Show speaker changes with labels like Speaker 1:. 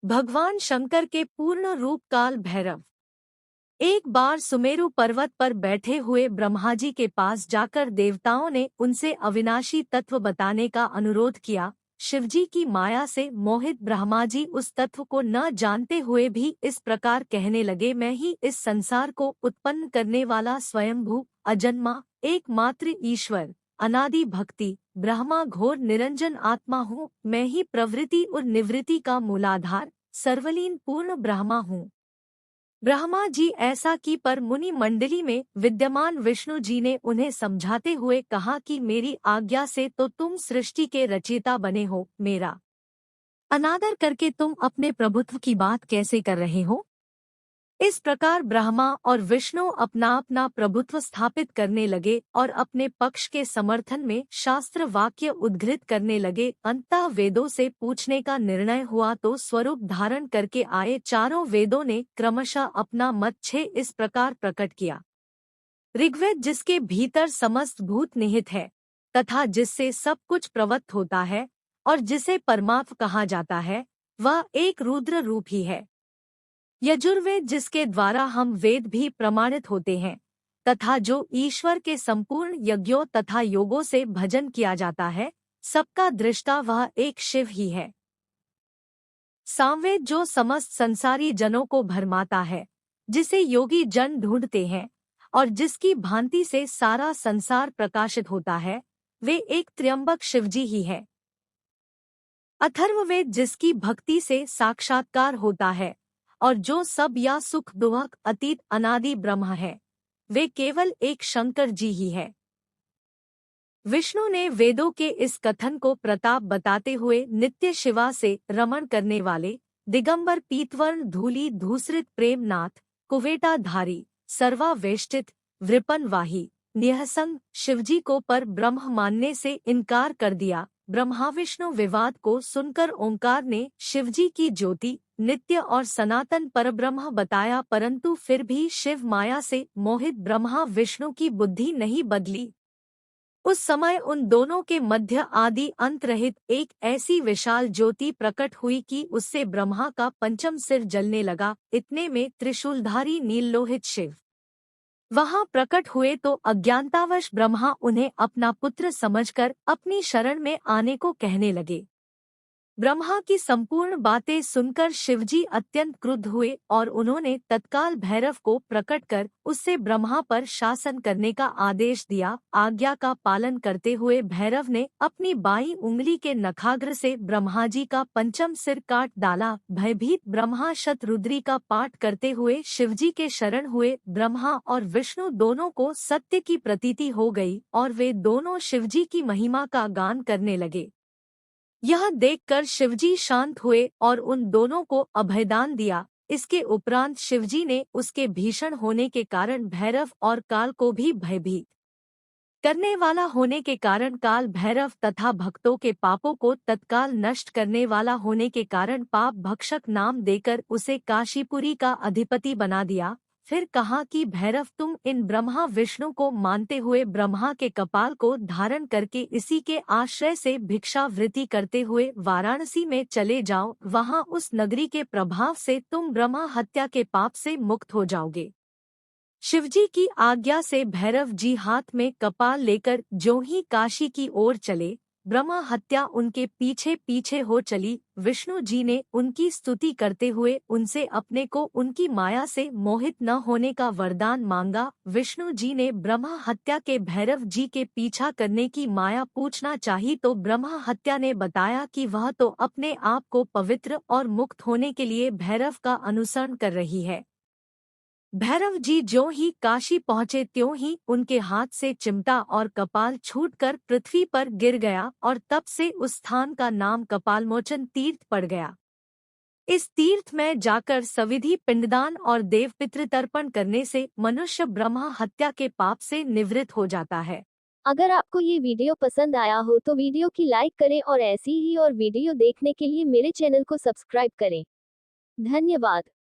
Speaker 1: भगवान शंकर के पूर्ण रूप काल भैरव। एक बार सुमेरु पर्वत पर बैठे हुए ब्रह्मा जी के पास जाकर देवताओं ने उनसे अविनाशी तत्व बताने का अनुरोध किया। शिवजी की माया से मोहित ब्रह्मा जी उस तत्व को न जानते हुए भी इस प्रकार कहने लगे, मैं ही इस संसार को उत्पन्न करने वाला स्वयंभू अजन्मा एकमात्र ईश्वर अनादि भक्ति ब्रह्मा घोर निरंजन आत्मा हूँ। मैं ही प्रवृत्ति और निवृत्ति का मूलाधार सर्वलीन पूर्ण ब्रह्मा हूँ। ब्रह्मा जी ऐसा की पर मुनि मंडली में विद्यमान विष्णु जी ने उन्हें समझाते हुए कहा कि मेरी आज्ञा से तो तुम सृष्टि के रचयिता बने हो, मेरा अनादर करके तुम अपने प्रभुत्व की बात कैसे कर रहे हो। इस प्रकार ब्रह्मा और विष्णु अपना अपना प्रभुत्व स्थापित करने लगे और अपने पक्ष के समर्थन में शास्त्र वाक्य उद्धृत करने लगे। अंततः वेदों से पूछने का निर्णय हुआ तो स्वरूप धारण करके आए चारों वेदों ने क्रमशः अपना मत 6 इस प्रकार प्रकट किया। ऋग्वेद जिसके भीतर समस्त भूत निहित है तथा जिससे सब कुछ प्रवत्त होता है और जिसे परमात्म कहा जाता है, वह एक रुद्र रूप ही है। यजुर्वेद जिसके द्वारा हम वेद भी प्रमाणित होते हैं तथा जो ईश्वर के संपूर्ण यज्ञों तथा योगों से भजन किया जाता है, सबका दृष्टा वह एक शिव ही है। सामवेद जो समस्त संसारी जनों को भरमाता है, जिसे योगी जन ढूंढते हैं और जिसकी भांति से सारा संसार प्रकाशित होता है, वे एक त्र्यंबक शिवजी ही है। अथर्ववेद जिसकी भक्ति से साक्षात्कार होता है और जो सब या सुख दुख अतीत अनादि ब्रह्म है, वे केवल एक शंकर जी ही है। विष्णु ने वेदों के इस कथन को प्रताप बताते हुए नित्य शिवा से रमण करने वाले दिगंबर पीतवर्ण धूली धूसरित प्रेमनाथ कुवेटाधारी सर्वावेष्टित वृपनवाही निहसंग शिवजी को पर ब्रह्म मानने से इनकार कर दिया। ब्रह्मा विष्णु विवाद को सुनकर ओंकार ने शिवजी की ज्योति नित्य और सनातन परब्रह्म बताया, परंतु फिर भी शिव माया से मोहित ब्रह्मा विष्णु की बुद्धि नहीं बदली। उस समय उन दोनों के मध्य आदि अंत रहित एक ऐसी विशाल ज्योति प्रकट हुई कि उससे ब्रह्मा का पंचम सिर जलने लगा। इतने में त्रिशूलधारी नीललोहित शिव वहां प्रकट हुए तो अज्ञानतावश ब्रह्मा उन्हें अपना पुत्र समझकर अपनी शरण में आने को कहने लगे। ब्रह्मा की संपूर्ण बातें सुनकर शिवजी अत्यंत क्रुद्ध हुए और उन्होंने तत्काल भैरव को प्रकट कर उससे ब्रह्मा पर शासन करने का आदेश दिया। आज्ञा का पालन करते हुए भैरव ने अपनी बाईं उंगली के नखाग्र से ब्रह्मा जी का पंचम सिर काट डाला। भयभीत ब्रह्मा शतरुद्री का पाठ करते हुए शिवजी के शरण हुए। ब्रह्मा और विष्णु दोनों को सत्य की प्रतीति हो गई और वे दोनों शिवजी की महिमा का गान करने लगे। यह देखकर शिवजी शांत हुए और उन दोनों को अभयदान दिया। इसके उपरांत शिवजी ने उसके भीषण होने के कारण भैरव और काल को भी भयभीत करने वाला होने के कारण काल भैरव तथा भक्तों के पापों को तत्काल नष्ट करने वाला होने के कारण पाप भक्षक नाम देकर उसे काशीपुरी का अधिपति बना दिया। फिर कहा कि भैरव तुम इन ब्रह्मा विष्णु को मानते हुए ब्रह्मा के कपाल को धारण करके इसी के आश्रय से भिक्षावृत्ति करते हुए वाराणसी में चले जाओ। वहां उस नगरी के प्रभाव से तुम ब्रह्मा हत्या के पाप से मुक्त हो जाओगे। शिवजी की आज्ञा से भैरव जी हाथ में कपाल लेकर ज्यों ही काशी की ओर चले, ब्रह्मा हत्या उनके पीछे पीछे हो चली। विष्णु जी ने उनकी स्तुति करते हुए उनसे अपने को उनकी माया से मोहित न होने का वरदान मांगा। विष्णु जी ने ब्रह्मा हत्या के भैरव जी के पीछा करने की माया पूछना चाही तो ब्रह्मा हत्या ने बताया कि वह तो अपने आप को पवित्र और मुक्त होने के लिए भैरव का अनुसरण कर रही है। भैरव जी ज्यों ही काशी पहुँचे त्यों ही उनके हाथ से चिमटा और कपाल छूटकर पृथ्वी पर गिर गया और तब से उस स्थान का नाम कपालमोचन तीर्थ पड़ गया। इस तीर्थ में जाकर सविधि पिंडदान और देव पितृतर्पण करने से मनुष्य ब्रह्मा हत्या के पाप से निवृत्त हो जाता है।
Speaker 2: अगर आपको ये वीडियो पसंद आया हो तो वीडियो की लाइक करें और ऐसी ही और वीडियो देखने के लिए मेरे चैनल को सब्सक्राइब करें। धन्यवाद।